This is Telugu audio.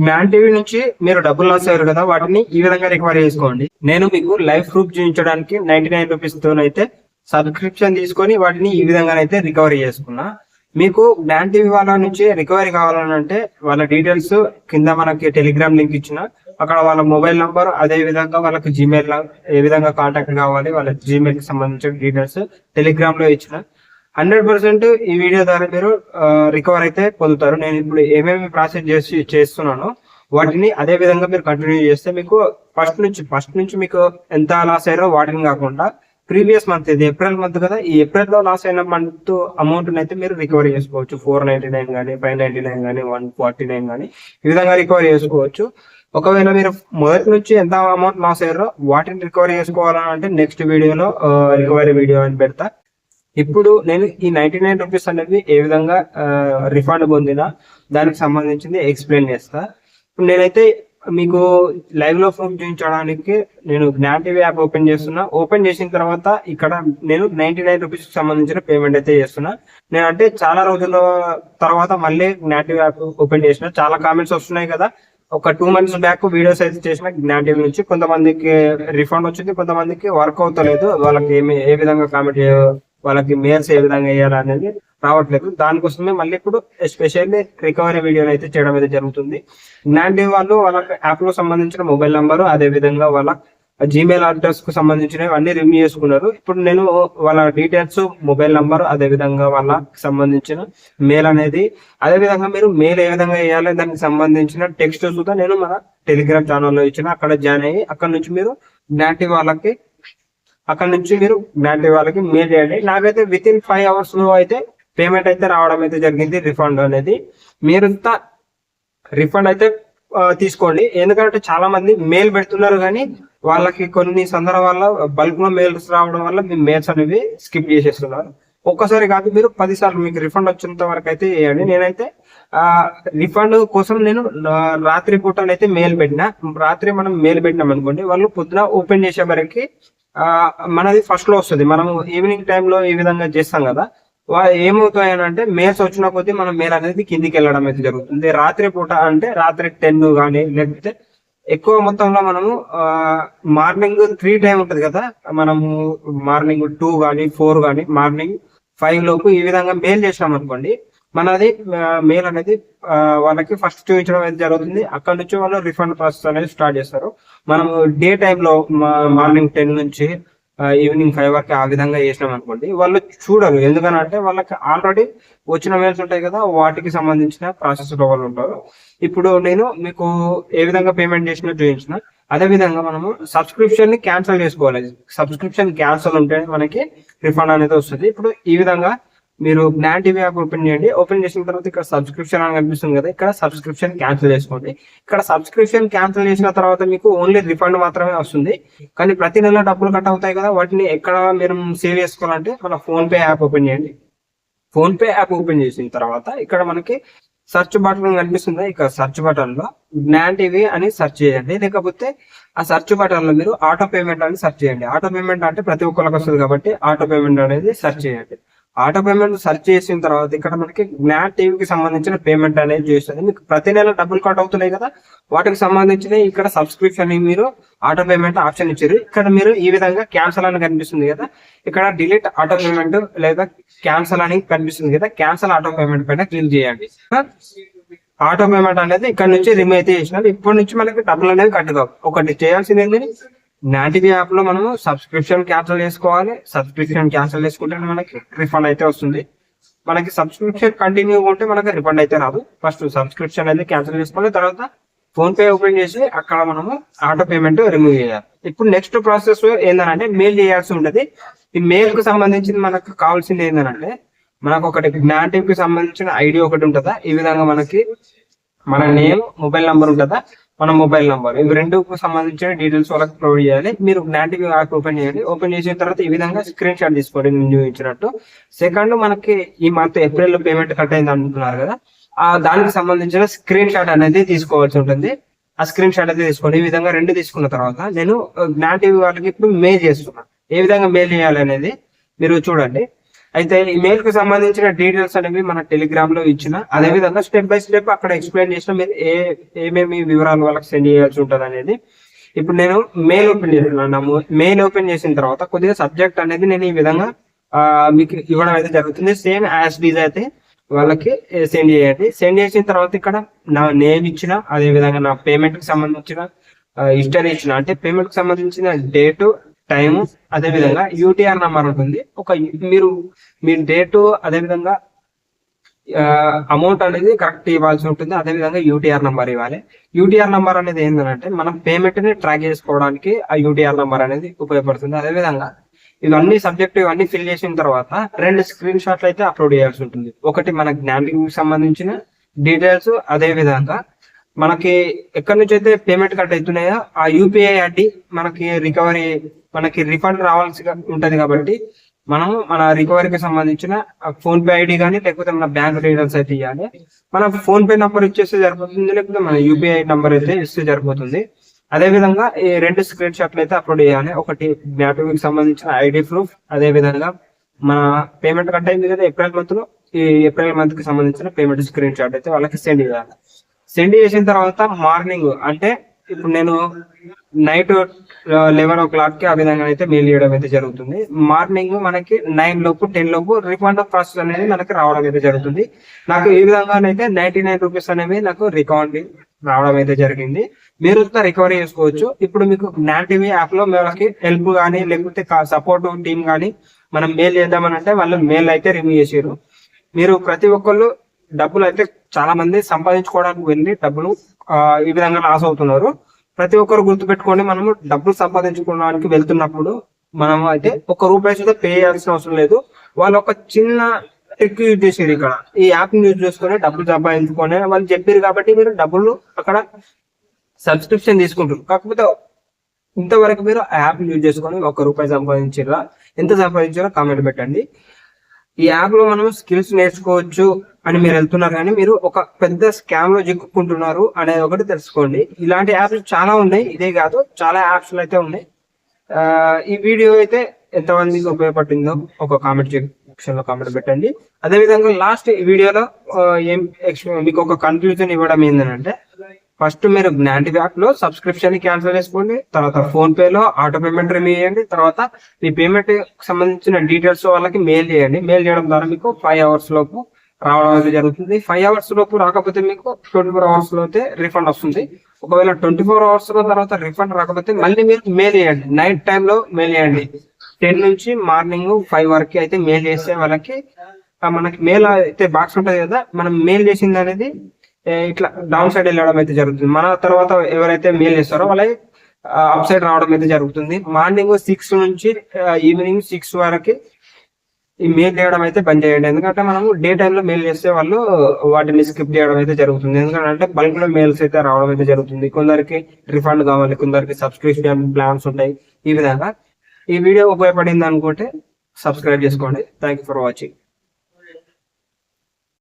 మ్యాన్ టీవీ నుంచి మీరు డబ్బులు లాస్ అయ్యారు కదా, వాటిని ఈ విధంగా రికవరీ చేసుకోండి. నేను మీకు లైవ్ ప్రూఫ్ చూపించడానికి 99 రూపీస్ తోనైతే సబ్స్క్రిప్షన్ తీసుకొని వాటిని ఈ విధంగానైతే రికవరీ చేసుకున్నా. మీకు మ్యాన్ టీవీ వాళ్ళ నుంచి రికవరీ కావాలంటే వాళ్ళ డీటెయిల్స్ కింద మనకి టెలిగ్రామ్ లింక్ ఇచ్చిన, అక్కడ వాళ్ళ మొబైల్ నంబర్, అదే విధంగా వాళ్ళకి జీమెయిల్ ఏ విధంగా కాంటాక్ట్ కావాలి, వాళ్ళ జీమెయిల్ కి సంబంధించిన డీటెయిల్స్ టెలిగ్రామ్ లో ఇచ్చిన. 100% ఈ వీడియో ద్వారా మీరు రికవర్ అయితే పొందుతారు. నేను ఇప్పుడు ఏమేమి ప్రాసెస్ చేస్తున్నానో వాటిని అదే విధంగా మీరు కంటిన్యూ చేస్తే మీకు ఫస్ట్ నుంచి మీకు ఎంత లాస్ అయ్యారో వాటిని కాకుండా ప్రీవియస్ మంత్, ఇది ఏప్రిల్ మంత్ కదా, ఈ ఏప్రిల్ లో లాస్ అయిన మంత్ అమౌంట్ అయితే మీరు రికవరీ చేసుకోవచ్చు. 499 కానీ 599 కానీ 149 కానీ ఈ విధంగా రికవరీ చేసుకోవచ్చు. ఒకవేళ మీరు మొదటి నుంచి ఎంత అమౌంట్ లాస్ అయ్యారో వాటిని రికవరీ చేసుకోవాలంటే నెక్స్ట్ వీడియోలో రికవరీ వీడియో అని పెడతా. ఇప్పుడు నేను ఈ 99 రూపీస్ అనేది ఏ విధంగా రిఫండ్ పొందినా దానికి సంబంధించింది ఎక్స్ప్లెయిన్ చేస్తా. ఇప్పుడు నేనైతే మీకు లైవ్ లో ప్రూఫ్ చూపించడానికి నేను జ్ఞాన్ టీవీ యాప్ ఓపెన్ చేస్తున్నా. ఓపెన్ చేసిన తర్వాత ఇక్కడ నేను 99 రూపీస్ కి సంబంధించిన పేమెంట్ అయితే చేస్తున్నా. నేను అంటే చాలా రోజుల తర్వాత మళ్ళీ జ్ఞాన్ టీవీ యాప్ ఓపెన్ చేసిన. చాలా కామెంట్స్ వస్తున్నాయి కదా, ఒక 2 months బ్యాక్ వీడియోస్ అయితే చేసిన జ్ఞాన్ టీవీ నుంచి. కొంతమందికి రిఫండ్ వచ్చింది, కొంతమందికి వర్క్ అవుతలేదు, వాళ్ళకి ఏ విధంగా కామెంట్ వాళ్ళకి మెయిల్స్ ఏ విధంగా వేయాలి అనేది రావట్లేదు. దానికోసమే మళ్ళీ ఇప్పుడు ఎస్పెషల్లీ రికవరీ వీడియోని అయితే చేయడం అయితే జరుగుతుంది. జ్ఞాన్ టీవీ వాళ్ళు వాళ్ళ యాప్ లో సంబంధించిన మొబైల్ నంబరు, అదే విధంగా వాళ్ళ జీమెయిల్ అడ్రస్ కు సంబంధించినవి అన్ని రిమూవ్ చేసుకున్నారు. ఇప్పుడు నేను వాళ్ళ డీటెయిల్స్, మొబైల్ నంబర్, అదే విధంగా వాళ్ళకి సంబంధించిన మెయిల్ అనేది, అదే విధంగా మీరు మెయిల్ ఏ విధంగా వేయాలి దానికి సంబంధించిన టెక్స్ట్ కూడా నేను మన టెలిగ్రామ్ ఛానల్లో ఇచ్చిన. అక్కడ జాయిన్ అయ్యి అక్కడ నుంచి మీరు జ్ఞాన్ టీవీ వాళ్ళకి మెయిల్ చేయండి. నాకైతే విత్ ఇన్ 5 hours లో అయితే పేమెంట్ అయితే రావడం అయితే జరిగింది. రిఫండ్ అనేది మీరంతా రిఫండ్ అయితే తీసుకోండి. ఎందుకంటే చాలా మంది మెయిల్ పెడుతున్నారు కానీ వాళ్ళకి కొన్ని సందర్భాల్లో బల్క్ లో మెయిల్స్ రావడం వల్ల మీ మెయిల్స్ అనేవి స్కిప్ చేసేస్తున్నారు. ఒక్కసారి కాదు, మీరు 10 సార్లు మీకు రిఫండ్ వచ్చేంత వరకు అయితే చేయండి. నేనైతే రిఫండ్ కోసం నేను రాత్రి పూటనైతే మెయిల్ పెట్టినా. రాత్రి మనం మెయిల్ పెట్టినాం అనుకోండి, వాళ్ళు పొద్దున ఓపెన్ చేసే వరకు మనది ఫస్ట్ లో వస్తుంది. మనం ఈవినింగ్ టైంలో ఈ విధంగా చేస్తాం కదా, ఏమవుతాయని అంటే మెయిల్స్ వచ్చిన కొద్దీ మనం మెయిల్ అనేది కిందికి వెళ్ళడం అయితే జరుగుతుంది. రాత్రి పూట అంటే రాత్రి 10 కానీ, లేకపోతే ఎక్కువ మొత్తంలో మనము మార్నింగ్ 3 టైం ఉంటది కదా, మనము మార్నింగ్ 2 కానీ 4 కానీ మార్నింగ్ 5 లోపు ఈ విధంగా మెయిల్ చేసినాం అనుకోండి, మనది మెయిల్ అనేది వాళ్ళకి ఫస్ట్ చూపించడం అయితే జరుగుతుంది. అక్కడ నుంచి వాళ్ళు రిఫండ్ ప్రాసెస్ అనేది స్టార్ట్ చేస్తారు. మనం డే టైంలో మార్నింగ్ 10 నుంచి ఈవినింగ్ 5 వరకు ఆ విధంగా చేసినాం అనుకోండి, వాళ్ళు చూడరు. ఎందుకనంటే వాళ్ళకి ఆల్రెడీ వచ్చిన మెయిల్స్ ఉంటాయి కదా, వాటికి సంబంధించిన ప్రాసెస్ లో వాళ్ళు ఉంటారు. ఇప్పుడు నేను మీకు ఏ విధంగా పేమెంట్ చేసినా చూపించిన. అదే విధంగా మనము సబ్స్క్రిప్షన్ ని క్యాన్సిల్ చేసుకోవాలి. సబ్స్క్రిప్షన్ క్యాన్సిల్ ఉంటే మనకి రిఫండ్ అనేది వస్తుంది. ఇప్పుడు ఈ విధంగా మీరు జ్ఞాన్ టీవీ యాప్ ఓపెన్ చేయండి. ఓపెన్ చేసిన తర్వాత ఇక్కడ సబ్స్క్రిప్షన్ అని కనిపిస్తుంది కదా, ఇక్కడ సబ్స్క్రిప్షన్ క్యాన్సిల్ చేసుకోండి. ఇక్కడ సబ్స్క్రిప్షన్ క్యాన్సిల్ చేసిన తర్వాత మీకు ఓన్లీ రిఫండ్ మాత్రమే వస్తుంది. కానీ ప్రతి నెల డబ్బులు కట్ అవుతాయి కదా, వాటిని ఎక్కడ మీరు సేవ్ చేసుకోవాలంటే మన ఫోన్ పే యాప్ ఓపెన్ చేయండి. ఫోన్ పే యాప్ ఓపెన్ చేసిన తర్వాత ఇక్కడ మనకి సెర్చ్ బటన్ కనిపిస్తుంది. ఇక్కడ సెర్చ్ బటన్ లో జ్ఞాన్ టీవీ అని సెర్చ్ చేయండి. లేకపోతే ఆ సెర్చ్ బటన్ లో మీరు ఆటో పేమెంట్ అని సెర్చ్ చేయండి. ఆటో పేమెంట్ అంటే ప్రతి ఒక్కరికి వస్తుంది కాబట్టి ఆటో పేమెంట్ అనేది సెర్చ్ చేయండి. ఆటో పేమెంట్ సెర్చ్ చేసిన తర్వాత ఇక్కడ మనకి జ్ఞాన్ టీవీకి సంబంధించిన పేమెంట్ అనేది చేస్తుంది. మీకు ప్రతి నెల డబ్బులు కట్ అవుతున్నాయి కదా, వాటికి సంబంధించిన ఇక్కడ సబ్స్క్రిప్షన్ మీరు ఆటో పేమెంట్ ఆప్షన్ ఇచ్చారు. ఇక్కడ మీరు ఈ విధంగా క్యాన్సల్ అని కనిపిస్తుంది కదా, ఇక్కడ డిలీట్ ఆటో పేమెంట్ లేదా క్యాన్సల్ అని కనిపిస్తుంది కదా, క్యాన్సల్ ఆటో పేమెంట్ పైన క్లిక్ చేయండి. ఆటో పేమెంట్ అనేది ఇక్కడ నుంచి రిమూవ్ అయితే చేసినారు. ఇప్పటి నుంచి మనకి డబ్బులు అనేవి కట్ కావు. ఒకటి చేయాల్సింది ఏంటి, జ్ఞాన్ టీవీ యాప్ లో మనము సబ్స్క్రిప్షన్ క్యాన్సిల్ చేసుకోవాలి. సబ్స్క్రిప్షన్ క్యాన్సిల్ చేసుకుంటే మనకి రిఫండ్ అయితే వస్తుంది. మనకి సబ్స్క్రిప్షన్ కంటిన్యూ ఉంటే మనకి రిఫండ్ అయితే రాదు. ఫస్ట్ సబ్స్క్రిప్షన్ అయితే క్యాన్సిల్ చేసుకోవాలి, తర్వాత ఫోన్ పే ఓపెన్ చేసి అక్కడ మనము ఆటో పేమెంట్ రిమూవ్ చేయాలి. ఇప్పుడు నెక్స్ట్ ప్రాసెస్ ఏంటంటే మెయిల్ చేయాల్సి ఉంటది. ఈ మెయిల్ కు సంబంధించింది మనకు కావాల్సింది ఏంటంటే, మనకు ఒకటి జ్ఞాన్ టీవీకి సంబంధించిన ఐడి ఒకటి ఉంటుందా, ఈ విధంగా మనకి మన నేమ్, మొబైల్ నంబర్ ఉంటుందా, మన మొబైల్ నంబర్, ఇవి రెండుకు సంబంధించిన డీటెయిల్స్ వాళ్ళకి ప్రొవైడ్ చేయాలి. మీరు జ్ఞాన్ టీవీ యాప్ ఓపెన్ చేయండి. ఓపెన్ చేసిన తర్వాత ఈ విధంగా స్క్రీన్ షాట్ తీసుకోండి నేను చూపించినట్టు. సెకండ్, మనకి ఈ మంత్ ఏప్రిల్ లో పేమెంట్ కట్ అయింది అంటున్నారు కదా, దానికి సంబంధించిన స్క్రీన్ షాట్ అనేది తీసుకోవాల్సి ఉంటుంది. ఆ స్క్రీన్ షాట్ అయితే తీసుకోండి. ఈ విధంగా రెండు తీసుకున్న తర్వాత నేను జ్ఞాన్ టీవీ వాళ్ళకి ఇప్పుడు మెయిల్ చేస్తున్నా. ఏ విధంగా మెయిల్ చేయాలి అనేది మీరు చూడండి. అయితే ఈ మెయిల్ కు సంబంధించిన డీటెయిల్స్ అనేవి మన టెలిగ్రామ్ లో ఇచ్చిన, అదే విధంగా స్టెప్ బై స్టెప్ అక్కడ ఎక్స్ప్లెయిన్ చేసిన మీరు ఏమేమి వివరాలు వాళ్ళకి సెండ్ చేయాల్సి ఉంటుంది అనేది. ఇప్పుడు నేను మెయిల్ ఓపెన్ చేస్తున్నాను. మెయిల్ ఓపెన్ చేసిన తర్వాత కొద్దిగా సబ్జెక్ట్ అనేది నేను ఈ విధంగా మీకు ఇవ్వడం అయితే జరుగుతుంది. సేమ్ యాజ్ డీజ్ అయితే వాళ్ళకి సెండ్ చేయండి. సెండ్ చేసిన తర్వాత ఇక్కడ నా నేమ్ ఇచ్చిన, అదే విధంగా నా పేమెంట్ కి సంబంధించిన హిస్టరీ ఇచ్చిన, అంటే పేమెంట్ కి సంబంధించిన డేటు, టైము, అదే విధంగా యూటీఆర్ నంబర్ ఉంటుంది. మీరు మీ డేటు అదే విధంగా అమౌంట్ అనేది కరెక్ట్ ఇవ్వాల్సి ఉంటుంది. అదే విధంగా యూటీఆర్ నంబర్ ఇవ్వాలి. యూటీఆర్ నంబర్ అనేది ఏంటంటే మనం పేమెంట్ ని ట్రాక్ చేసుకోవడానికి ఆ యూటీఆర్ నంబర్ అనేది ఉపయోగపడుతుంది. అదే విధంగా ఇవన్నీ సబ్జెక్ట్ ఇవన్నీ ఫిల్ చేసిన తర్వాత 2 స్క్రీన్ షాట్లు అయితే అప్లోడ్ చేయాల్సి ఉంటుంది. ఒకటి మన జ్ఞానిక్ సంబంధించిన డీటెయిల్స్, అదే విధంగా మనకి ఎక్కడి నుంచి అయితే పేమెంట్ కట్ అవుతున్నాయో ఆ యూపీఐ ఐడి మనకి రిఫండ్ రావాల్సి ఉంటది. కాబట్టి మనము మన రికవరీకి సంబంధించిన ఫోన్ పే ఐడి కానీ లేకపోతే మన బ్యాంక్ డీటెయిల్స్ అయితే ఇవ్వాలి. మన ఫోన్ పే నంబర్ ఇచ్చేస్తే సరిపోతుంది, లేకపోతే మన యూపీఐ నంబర్ అయితే ఇస్తే సరిపోతుంది. అదే విధంగా ఈ 2 స్క్రీన్ షాట్లు అయితే అప్లోడ్ చేయాలి. ఒకటి మ్యాట్కి సంబంధించిన ఐడి ప్రూఫ్, అదే విధంగా మన పేమెంట్ కట్ అయింది కదా ఏప్రిల్ మంత్ లో, ఈ ఏప్రిల్ మంత్ కి సంబంధించిన పేమెంట్ స్క్రీన్ షాట్ అయితే వాళ్ళకి సెండ్ చేయాలి. సెండ్ చేసిన తర్వాత మార్నింగ్, అంటే ఇప్పుడు నేను నైట్ 11 o'clock కి ఆ విధంగా అయితే మెయిల్ చేయడం అయితే జరుగుతుంది. మార్నింగ్ మనకి 9 లోపు 10 లోపు రిఫండ్ ఆఫ్ ప్రాసెస్ అనేది మనకి రావడం అయితే జరుగుతుంది. నాకు ఈ విధంగానైతే 99 రూపీస్ అనేవి నాకు రికవరీ రావడం అయితే జరిగింది. మీరు రికవరీ చేసుకోవచ్చు. ఇప్పుడు మీకు జ్ఞాన్ టీవీ యాప్ లో మనకి హెల్ప్ కానీ లేకపోతే సపోర్ట్ టీమ్ కానీ మనం మెయిల్ చేద్దామని అంటే వాళ్ళు మెయిల్ అయితే రిమూవ్ చేసారు. మీరు ప్రతి ఒక్కళ్ళు డబ్బులు అయితే చాలా మంది సంపాదించుకోవడానికి వెళ్ళి డబ్బులు ఈ విధంగా లాస్ అవుతున్నారు. ప్రతి ఒక్కరు గుర్తుపెట్టుకోండి, మనము డబ్బులు సంపాదించుకోవడానికి వెళ్తున్నప్పుడు మనం అయితే ₹1 అయితే పే చేయాల్సిన అవసరం లేదు. వాళ్ళు ఒక చిన్న ట్రిక్ యూజ్ చేసారు. ఇక్కడ ఈ యాప్ ని యూజ్ చేసుకుని డబ్బులు సంపాదించుకొని వాళ్ళు చెప్పారు కాబట్టి మీరు డబ్బులు అక్కడ సబ్స్క్రిప్షన్ తీసుకుంటారు. కాకపోతే ఇంతవరకు మీరు ఆ యాప్ యూజ్ చేసుకొని ₹1 సంపాదించారా, ఎంత సంపాదించారో కామెంట్ పెట్టండి. ఈ యాప్ లో మనం స్కిల్స్ నేర్చుకోవచ్చు అని మీరు వెళ్తున్నారు, కానీ మీరు ఒక పెద్ద స్కామ్ లో చిక్కుకుంటున్నారు అనేది ఒకటి తెలుసుకోండి. ఇలాంటి యాప్స్ చాలా ఉన్నాయి, ఇదే కాదు చాలా యాప్స్ అయితే ఉన్నాయి. ఈ వీడియో అయితే ఎంతమందికి ఉపయోగపడిందో ఒక కామెంట్ సెక్షన్ లో కామెంట్ పెట్టండి. అదే విధంగా లాస్ట్ వీడియోలో మీకు ఒక కన్క్లూజన్ ఇవ్వడం ఏంటంటే, ఫస్ట్ మీరు జ్ఞాన్ టీవీ యాప్ లో సబ్స్క్రిప్షన్ క్యాన్సిల్ చేసుకోండి, తర్వాత ఫోన్ పే లో ఆటో పేమెంట్ రిమూవ్ చేయండి, తర్వాత మీ పేమెంట్ సంబంధించిన డీటెయిల్స్ వాళ్ళకి మెయిల్ చేయండి. మెయిల్ చేయడం ద్వారా మీకు 5 hours లోపు రావడం అయితే జరుగుతుంది. 5 hours లోపు రాకపోతే మీకు 24 hours లో అయితే రిఫండ్ వస్తుంది. ఒకవేళ 24 hours లో తర్వాత రిఫండ్ రాకపోతే మళ్ళీ మీరు మెయిల్ చేయండి. నైట్ టైమ్ లో మెయిల్ చేయండి. 10 నుంచి మార్నింగ్ 5 వరకు అయితే మెయిల్ చేస్తే వాళ్ళకి మనకి మెయిల్ అయితే బాక్స్ ఉంటది కదా, మనం మెయిల్ చేసింది అనేది ఇట్లా డౌన్ సైడ్ వెళ్ళడం అయితే జరుగుతుంది. మన తర్వాత ఎవరైతే మెయిల్ చేస్తారో వాళ్ళకి అప్ సైడ్ రావడం అయితే జరుగుతుంది. మార్నింగ్ 6 నుంచి ఈవినింగ్ 6 వరకు ఈ మెయిల్ చేయడం అయితే బంద్ చేయండి. ఎందుకంటే మనము డే టైమ్ లో మెయిల్ చేస్తే వాళ్ళు వాటిని స్కిప్ చేయడం అయితే జరుగుతుంది. ఎందుకంటే బల్క్ లో మెయిల్స్ అయితే రావడం అయితే జరుగుతుంది. కొందరికి రిఫండ్ కావాలి, కొందరికి సబ్స్క్రిప్షన్ ప్లాన్స్ ఉంటాయి. ఈ విధంగా ఈ వీడియో ఉపయోగపడింది అనుకుంటే సబ్స్క్రైబ్ చేసుకోండి. Thank you for watching.